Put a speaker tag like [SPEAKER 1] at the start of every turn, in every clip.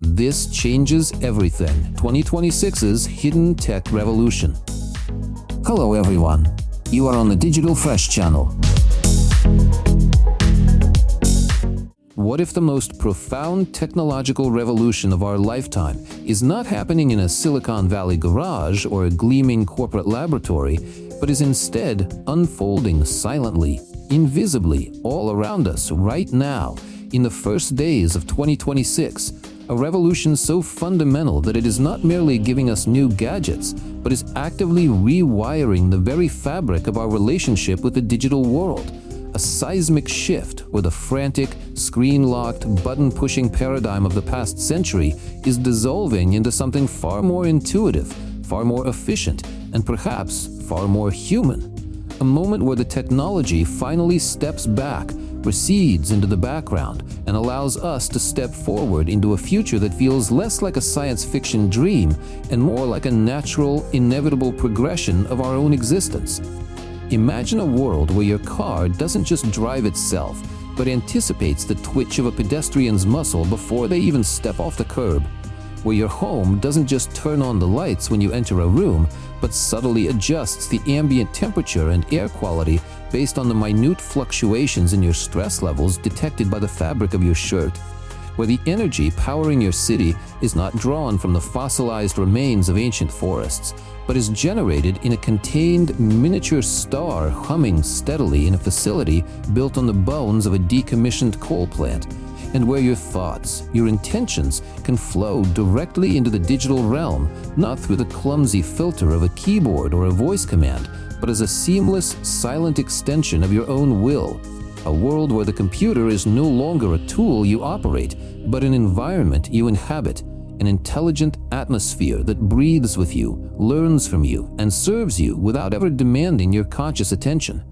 [SPEAKER 1] This changes everything. 2026's Hidden Tech Revolution. Hello everyone. You are on the Digital Fresh channel. What if the most profound technological revolution of our lifetime is not happening in a Silicon Valley garage or a gleaming corporate laboratory, but is instead unfolding silently, invisibly, all around us right now, in the first days of 2026, a revolution so fundamental that it is not merely giving us new gadgets, but is actively rewiring the very fabric of our relationship with the digital world. A seismic shift where the frantic, screen-locked, button-pushing paradigm of the past century is dissolving into something far more intuitive, far more efficient, and perhaps far more human. A moment where the technology finally steps back, recedes into the background, and allows us to step forward into a future that feels less like a science fiction dream and more like a natural, inevitable progression of our own existence. Imagine a world where your car doesn't just drive itself, but anticipates the twitch of a pedestrian's muscle before they even step off the curb. Where your home doesn't just turn on the lights when you enter a room, but subtly adjusts the ambient temperature and air quality based on the minute fluctuations in your stress levels detected by the fabric of your shirt. Where the energy powering your city is not drawn from the fossilized remains of ancient forests, but is generated in a contained miniature star humming steadily in a facility built on the bones of a decommissioned coal plant. And where your thoughts, your intentions, can flow directly into the digital realm, not through the clumsy filter of a keyboard or a voice command, but as a seamless, silent extension of your own will. A world where the computer is no longer a tool you operate, but an environment you inhabit, an intelligent atmosphere that breathes with you, learns from you, and serves you without ever demanding your conscious attention.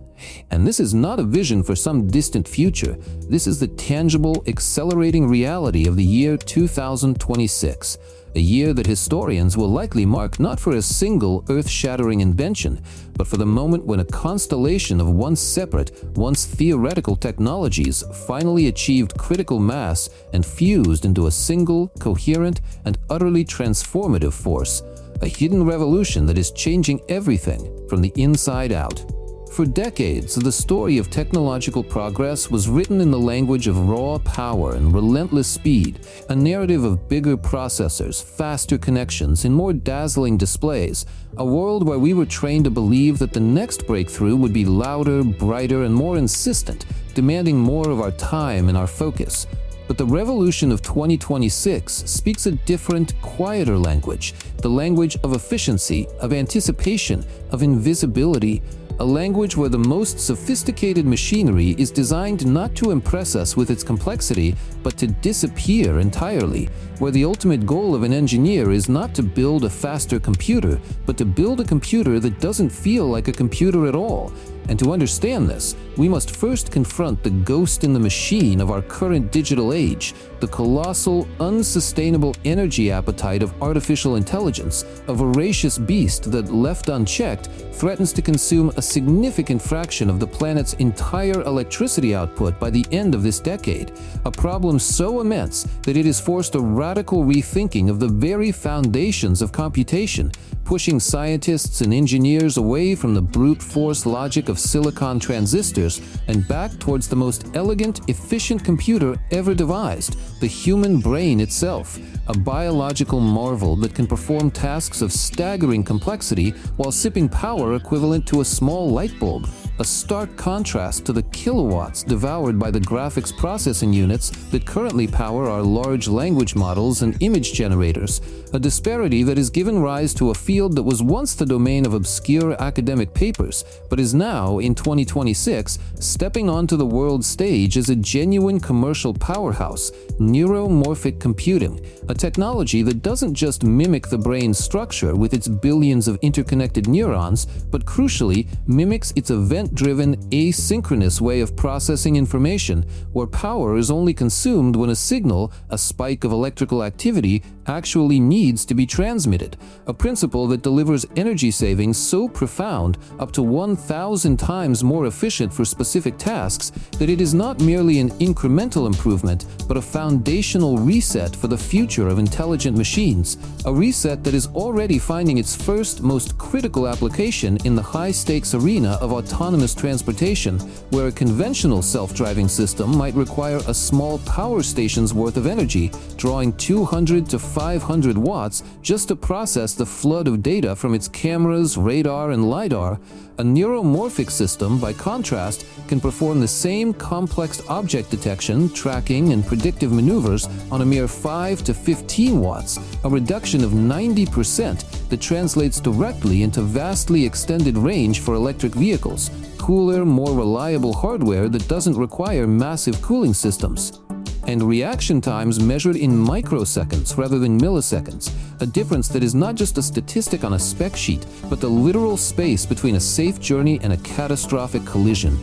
[SPEAKER 1] And this is not a vision for some distant future. This is the tangible, accelerating reality of the year 2026, a year that historians will likely mark not for a single earth-shattering invention, but for the moment when a constellation of once separate, once theoretical technologies finally achieved critical mass and fused into a single, coherent, and utterly transformative force, a hidden revolution that is changing everything from the inside out. For decades, the story of technological progress was written in the language of raw power and relentless speed, a narrative of bigger processors, faster connections, and more dazzling displays, a world where we were trained to believe that the next breakthrough would be louder, brighter, and more insistent, demanding more of our time and our focus. But the revolution of 2026 speaks a different, quieter language, the language of efficiency, of anticipation, of invisibility, a language where the most sophisticated machinery is designed not to impress us with its complexity, but to disappear entirely, where the ultimate goal of an engineer is not to build a faster computer, but to build a computer that doesn't feel like a computer at all. And to understand this, we must first confront the ghost in the machine of our current digital age, the colossal, unsustainable energy appetite of artificial intelligence, a voracious beast that, left unchecked, threatens to consume a significant fraction of the planet's entire electricity output by the end of this decade, a problem so immense that it has forced a radical rethinking of the very foundations of computation, pushing scientists and engineers away from the brute force logic of silicon transistors and back towards the most elegant, efficient computer ever devised, the human brain itself, a biological marvel that can perform tasks of staggering complexity while sipping power equivalent to a small light bulb, a stark contrast to the kilowatts devoured by the graphics processing units that currently power our large language models and image generators, a disparity that has given rise to a field that was once the domain of obscure academic papers, but is now, in 2026, stepping onto the world stage as a genuine commercial powerhouse, neuromorphic computing, a technology that doesn't just mimic the brain's structure with its billions of interconnected neurons, but crucially mimics its event-driven, asynchronous way of processing information, where power is only consumed when a signal, a spike of electrical activity, actually needs to be transmitted, a principle that delivers energy savings so profound, up to 1,000 times more efficient for specific tasks, that it is not merely an incremental improvement, but a foundational reset for the future of intelligent machines, a reset that is already finding its first, most critical application in the high-stakes arena of autonomous transportation, where a conventional self-driving system might require a small power station's worth of energy, drawing 200 to 500 watts just to process the flood of data from its cameras, radar, and LiDAR. A neuromorphic system, by contrast, can perform the same complex object detection, tracking, and predictive maneuvers on a mere 5 to 15 watts, a reduction of 90% that translates directly into vastly extended range for electric vehicles, cooler, more reliable hardware that doesn't require massive cooling systems, and reaction times measured in microseconds rather than milliseconds, a difference that is not just a statistic on a spec sheet, but the literal space between a safe journey and a catastrophic collision.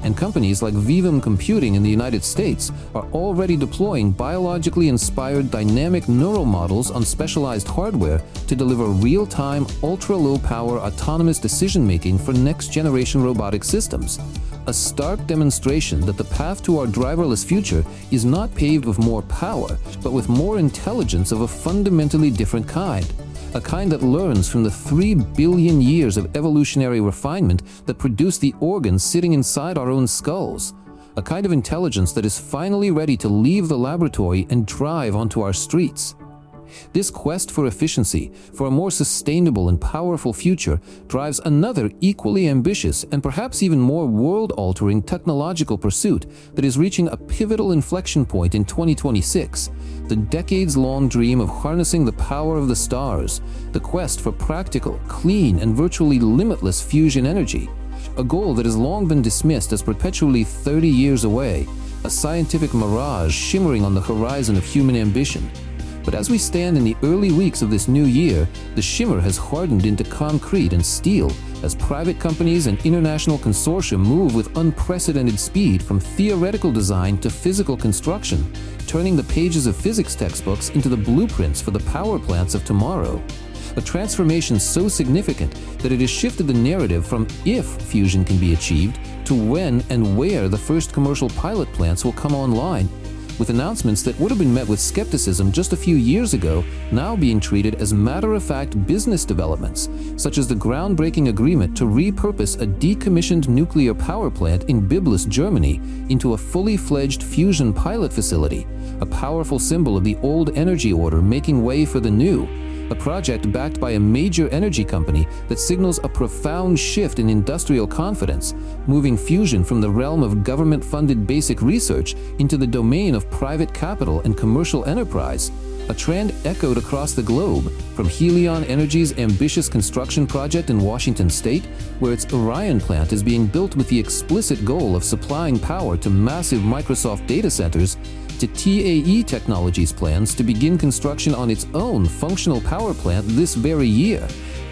[SPEAKER 1] And companies like Vivum Computing in the United States are already deploying biologically inspired dynamic neural models on specialized hardware to deliver real-time, ultra-low-power autonomous decision-making for next-generation robotic systems. A stark demonstration that the path to our driverless future is not paved with more power, but with more intelligence of a fundamentally different kind. A kind that learns from the 3 billion years of evolutionary refinement that produced the organs sitting inside our own skulls. A kind of intelligence that is finally ready to leave the laboratory and drive onto our streets. This quest for efficiency, for a more sustainable and powerful future, drives another equally ambitious and perhaps even more world-altering technological pursuit that is reaching a pivotal inflection point in 2026. The decades-long dream of harnessing the power of the stars, the quest for practical, clean, and virtually limitless fusion energy. A goal that has long been dismissed as perpetually 30 years away, a scientific mirage shimmering on the horizon of human ambition. But as we stand in the early weeks of this new year, the shimmer has hardened into concrete and steel as private companies and international consortia move with unprecedented speed from theoretical design to physical construction, turning the pages of physics textbooks into the blueprints for the power plants of tomorrow. A transformation so significant that it has shifted the narrative from if fusion can be achieved to when and where the first commercial pilot plants will come online, with announcements that would have been met with skepticism just a few years ago now being treated as matter-of-fact business developments, such as the groundbreaking agreement to repurpose a decommissioned nuclear power plant in Biblis, Germany, into a fully-fledged fusion pilot facility, a powerful symbol of the old energy order making way for the new. A project backed by a major energy company that signals a profound shift in industrial confidence, moving fusion from the realm of government-funded basic research into the domain of private capital and commercial enterprise. A trend echoed across the globe, from Helion Energy's ambitious construction project in Washington state, where its Orion plant is being built with the explicit goal of supplying power to massive Microsoft data centers, to TAE Technologies' plans to begin construction on its own functional power plant this very year,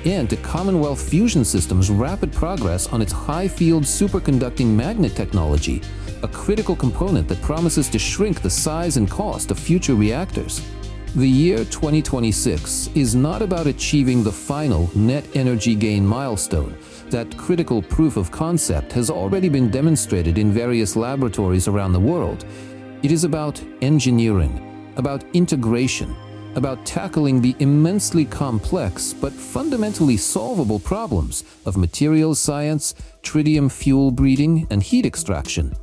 [SPEAKER 1] and to Commonwealth Fusion Systems' rapid progress on its high-field superconducting magnet technology, a critical component that promises to shrink the size and cost of future reactors. The year 2026 is not about achieving the final net energy gain milestone. That critical proof of concept has already been demonstrated in various laboratories around the world. It is about engineering, about integration, about tackling the immensely complex but fundamentally solvable problems of materials science, tritium fuel breeding, and heat extraction.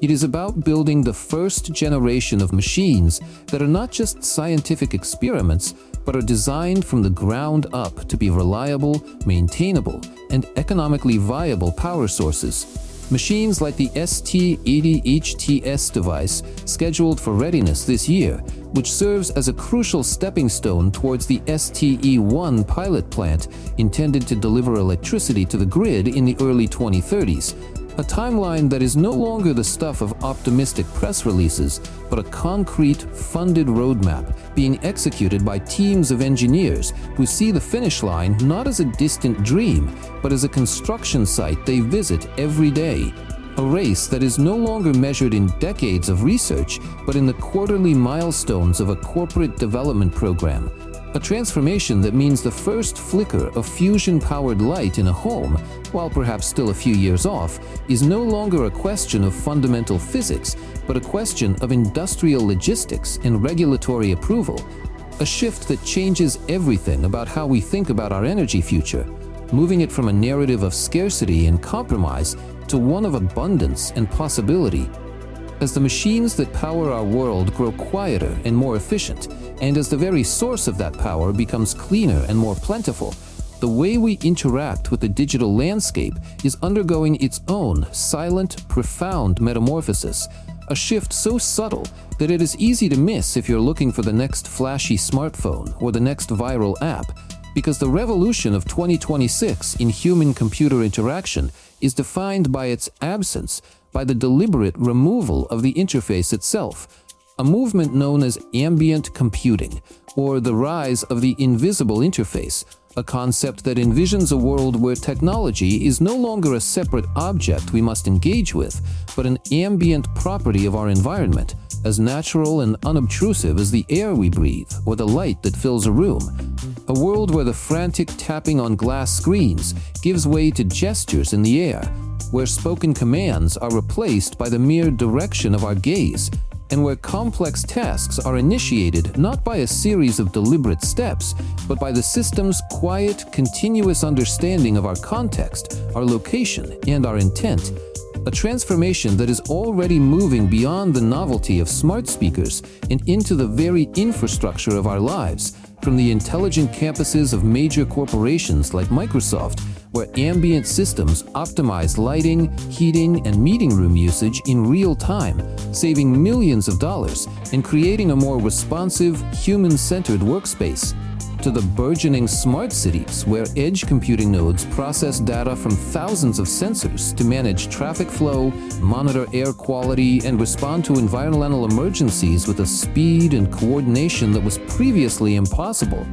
[SPEAKER 1] It is about building the first generation of machines that are not just scientific experiments, but are designed from the ground up to be reliable, maintainable, and economically viable power sources. Machines like the ST80HTS device, scheduled for readiness this year, which serves as a crucial stepping stone towards the STE1 pilot plant intended to deliver electricity to the grid in the early 2030s. A timeline that is no longer the stuff of optimistic press releases, but a concrete, funded roadmap being executed by teams of engineers who see the finish line not as a distant dream, but as a construction site they visit every day. A race that is no longer measured in decades of research, but in the quarterly milestones of a corporate development program. A transformation that means the first flicker of fusion-powered light in a home, while perhaps still a few years off, is no longer a question of fundamental physics, but a question of industrial logistics and regulatory approval. A shift that changes everything about how we think about our energy future, moving it from a narrative of scarcity and compromise to one of abundance and possibility. As the machines that power our world grow quieter and more efficient, and as the very source of that power becomes cleaner and more plentiful, the way we interact with the digital landscape is undergoing its own silent, profound metamorphosis, a shift so subtle that it is easy to miss if you're looking for the next flashy smartphone or the next viral app, because the revolution of 2026 in human-computer interaction is defined by its absence, by the deliberate removal of the interface itself, a movement known as ambient computing, or the rise of the invisible interface, a concept that envisions a world where technology is no longer a separate object we must engage with, but an ambient property of our environment, as natural and unobtrusive as the air we breathe or the light that fills a room. A world where the frantic tapping on glass screens gives way to gestures in the air, where spoken commands are replaced by the mere direction of our gaze, and where complex tasks are initiated not by a series of deliberate steps, but by the system's quiet, continuous understanding of our context, our location, and our intent. A transformation that is already moving beyond the novelty of smart speakers and into the very infrastructure of our lives, from the intelligent campuses of major corporations like Microsoft, where ambient systems optimize lighting, heating, and meeting room usage in real time, saving millions of dollars and creating a more responsive, human-centered workspace, to the burgeoning smart cities where edge computing nodes process data from thousands of sensors to manage traffic flow, monitor air quality, and respond to environmental emergencies with a speed and coordination that was previously impossible.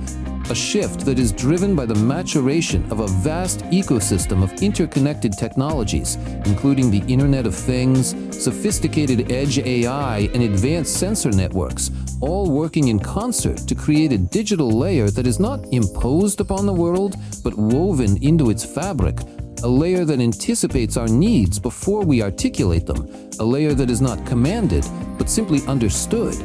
[SPEAKER 1] A shift that is driven by the maturation of a vast ecosystem of interconnected technologies, including the Internet of Things, sophisticated edge AI, and advanced sensor networks, all working in concert to create a digital layer that is not imposed upon the world, but woven into its fabric. A layer that anticipates our needs before we articulate them. A layer that is not commanded, but simply understood.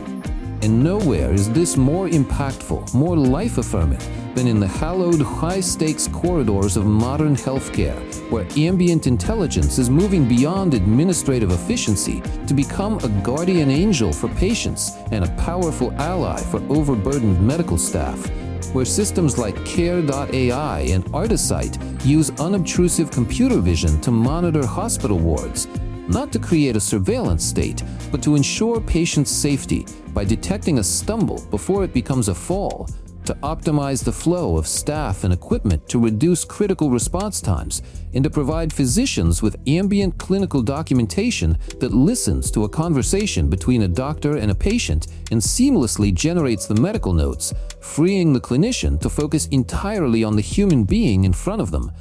[SPEAKER 1] And nowhere is this more impactful, more life-affirming than in the hallowed high-stakes corridors of modern healthcare, where ambient intelligence is moving beyond administrative efficiency to become a guardian angel for patients and a powerful ally for overburdened medical staff, where systems like Care.ai and Artisight use unobtrusive computer vision to monitor hospital wards, not to create a surveillance state, but to ensure patients' safety by detecting a stumble before it becomes a fall, to optimize the flow of staff and equipment to reduce critical response times, and to provide physicians with ambient clinical documentation that listens to a conversation between a doctor and a patient and seamlessly generates the medical notes, freeing the clinician to focus entirely on the human being in front of them.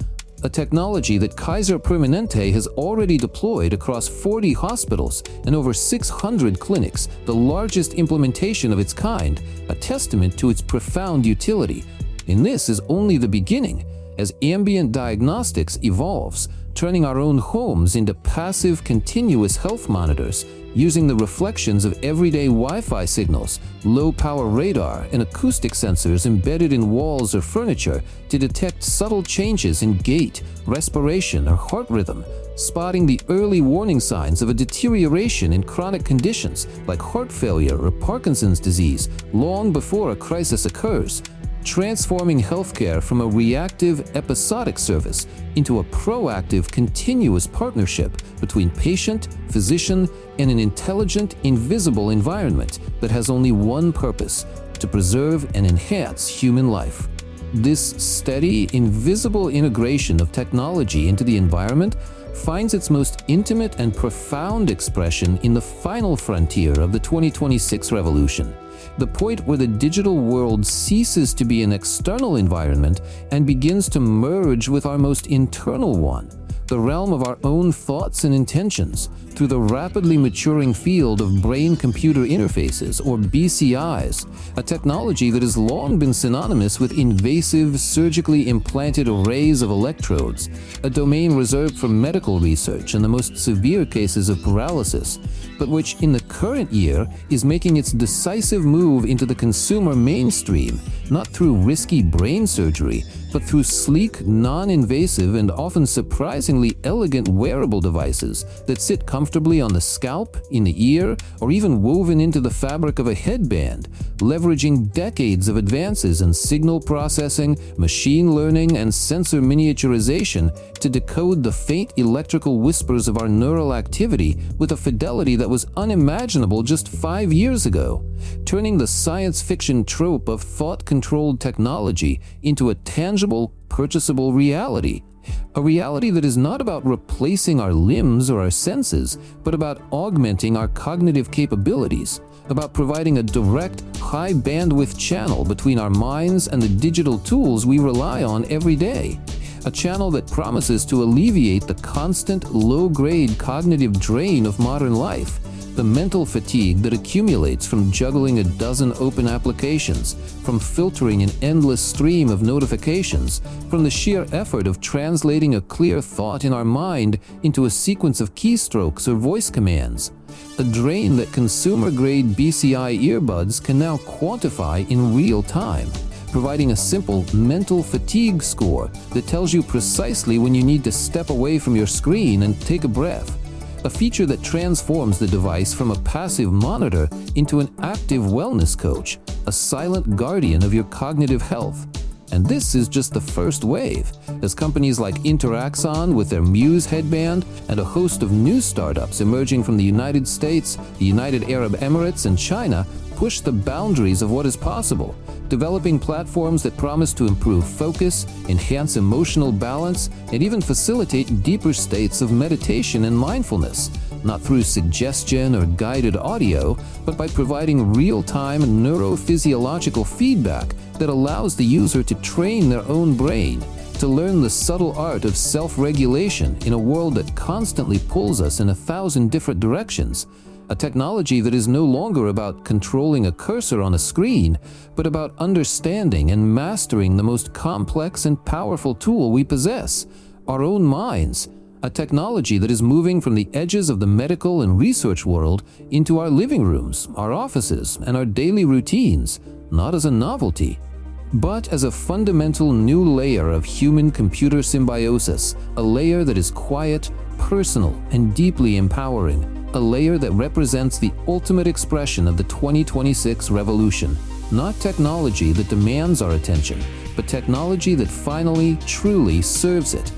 [SPEAKER 1] A technology that Kaiser Permanente has already deployed across 40 hospitals and over 600 clinics, the largest implementation of its kind, a testament to its profound utility. And this is only the beginning, as ambient diagnostics evolves, turning our own homes into passive, continuous health monitors, using the reflections of everyday Wi-Fi signals, low-power radar, and acoustic sensors embedded in walls or furniture to detect subtle changes in gait, respiration, or heart rhythm, spotting the early warning signs of a deterioration in chronic conditions like heart failure or Parkinson's disease long before a crisis occurs, transforming healthcare from a reactive, episodic service into a proactive, continuous partnership between patient, physician, and an intelligent, invisible environment that has only one purpose: to preserve and enhance human life. This steady, invisible integration of technology into the environment finds its most intimate and profound expression in the final frontier of the 2026 revolution, the point where the digital world ceases to be an external environment and begins to merge with our most internal one, the realm of our own thoughts and intentions, through the rapidly maturing field of brain-computer interfaces, or BCIs, a technology that has long been synonymous with invasive, surgically implanted arrays of electrodes, a domain reserved for medical research and the most severe cases of paralysis, but which in the current year is making its decisive move into the consumer mainstream, not through risky brain surgery, but through sleek, non-invasive, and often surprisingly elegant wearable devices that sit comfortably on the scalp, in the ear, or even woven into the fabric of a headband, leveraging decades of advances in signal processing, machine learning, and sensor miniaturization to decode the faint electrical whispers of our neural activity with a fidelity that was unimaginable just 5 years ago, turning the science fiction trope of thought-controlled technology into a tangible, purchasable reality. A reality that is not about replacing our limbs or our senses, but about augmenting our cognitive capabilities, about providing a direct, high-bandwidth channel between our minds and the digital tools we rely on every day. A channel that promises to alleviate the constant, low-grade cognitive drain of modern life, the mental fatigue that accumulates from juggling a dozen open applications, from filtering an endless stream of notifications, from the sheer effort of translating a clear thought in our mind into a sequence of keystrokes or voice commands. A drain that consumer-grade BCI earbuds can now quantify in real time, providing a simple mental fatigue score that tells you precisely when you need to step away from your screen and take a breath. A feature that transforms the device from a passive monitor into an active wellness coach, a silent guardian of your cognitive health. And this is just the first wave, as companies like Interaxon with their Muse headband and a host of new startups emerging from the United States, the United Arab Emirates, and China push the boundaries of what is possible, developing platforms that promise to improve focus, enhance emotional balance, and even facilitate deeper states of meditation and mindfulness, not through suggestion or guided audio, but by providing real-time neurophysiological feedback that allows the user to train their own brain, to learn the subtle art of self-regulation in a world that constantly pulls us in 1,000 different directions. A technology that is no longer about controlling a cursor on a screen, but about understanding and mastering the most complex and powerful tool we possess, our own minds. A technology that is moving from the edges of the medical and research world into our living rooms, our offices, and our daily routines, not as a novelty, but as a fundamental new layer of human-computer symbiosis, a layer that is quiet, personal, and deeply empowering. A layer that represents the ultimate expression of the 2026 revolution. Not technology that demands our attention, but technology that finally, truly serves it.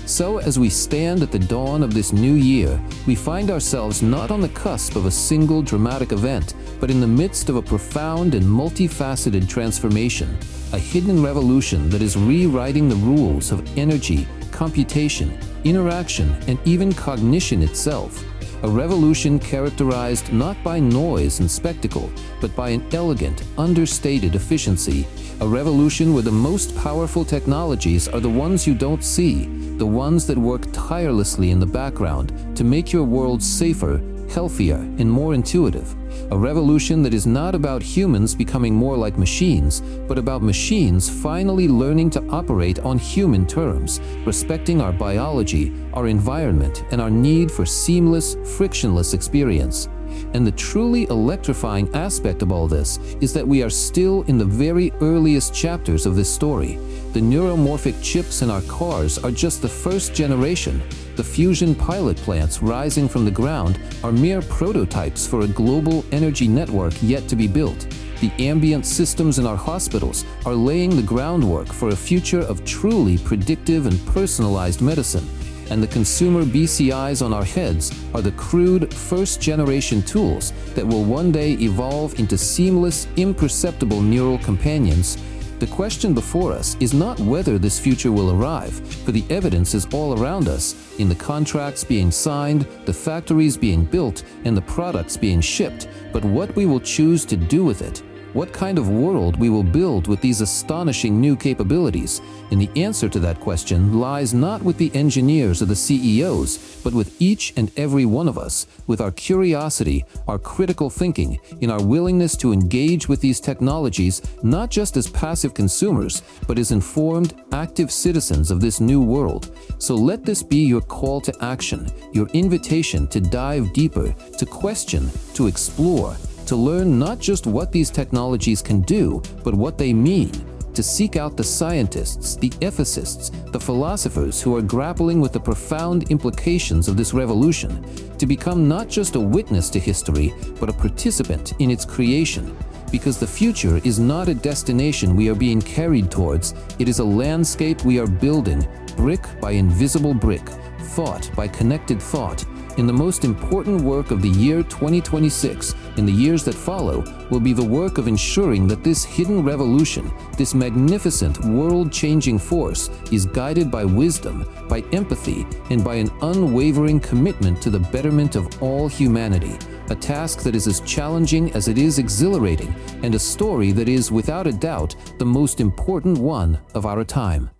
[SPEAKER 1] So as we stand at the dawn of this new year, we find ourselves not on the cusp of a single dramatic event, but in the midst of a profound and multifaceted transformation, a hidden revolution that is rewriting the rules of energy, computation, interaction, and even cognition itself. A revolution characterized not by noise and spectacle, but by an elegant, understated efficiency. A revolution where the most powerful technologies are the ones you don't see, the ones that work tirelessly in the background to make your world safer, healthier, and more intuitive. A revolution that is not about humans becoming more like machines, but about machines finally learning to operate on human terms, respecting our biology, our environment, and our need for seamless, frictionless experience. And the truly electrifying aspect of all this is that we are still in the very earliest chapters of this story. The neuromorphic chips in our cars are just the first generation. The fusion pilot plants rising from the ground are mere prototypes for a global energy network yet to be built. The ambient systems in our hospitals are laying the groundwork for a future of truly predictive and personalized medicine. And the consumer BCIs on our heads are the crude first-generation tools that will one day evolve into seamless, imperceptible neural companions. The question before us is not whether this future will arrive, for the evidence is all around us, in the contracts being signed, the factories being built, and the products being shipped, but what we will choose to do with it. What kind of world we will build with these astonishing new capabilities? And the answer to that question lies not with the engineers or the CEOs, but with each and every one of us, with our curiosity, our critical thinking, in our willingness to engage with these technologies not just as passive consumers, but as informed, active citizens of this new world. So let this be your call to action, your invitation to dive deeper, to question, to explore, to learn not just what these technologies can do, but what they mean, to seek out the scientists, the ethicists, the philosophers who are grappling with the profound implications of this revolution, to become not just a witness to history, but a participant in its creation. Because the future is not a destination we are being carried towards, it is a landscape we are building, brick by invisible brick, thought by connected thought. In the most important work of the year 2026, in the years that follow, will be the work of ensuring that this hidden revolution, this magnificent world-changing force, is guided by wisdom, by empathy, and by an unwavering commitment to the betterment of all humanity. A task that is as challenging as it is exhilarating, and a story that is, without a doubt, the most important one of our time.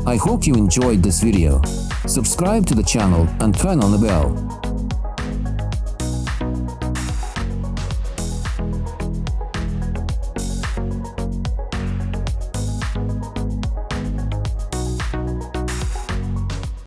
[SPEAKER 1] I hope you enjoyed this video. Subscribe to the channel and turn on the bell.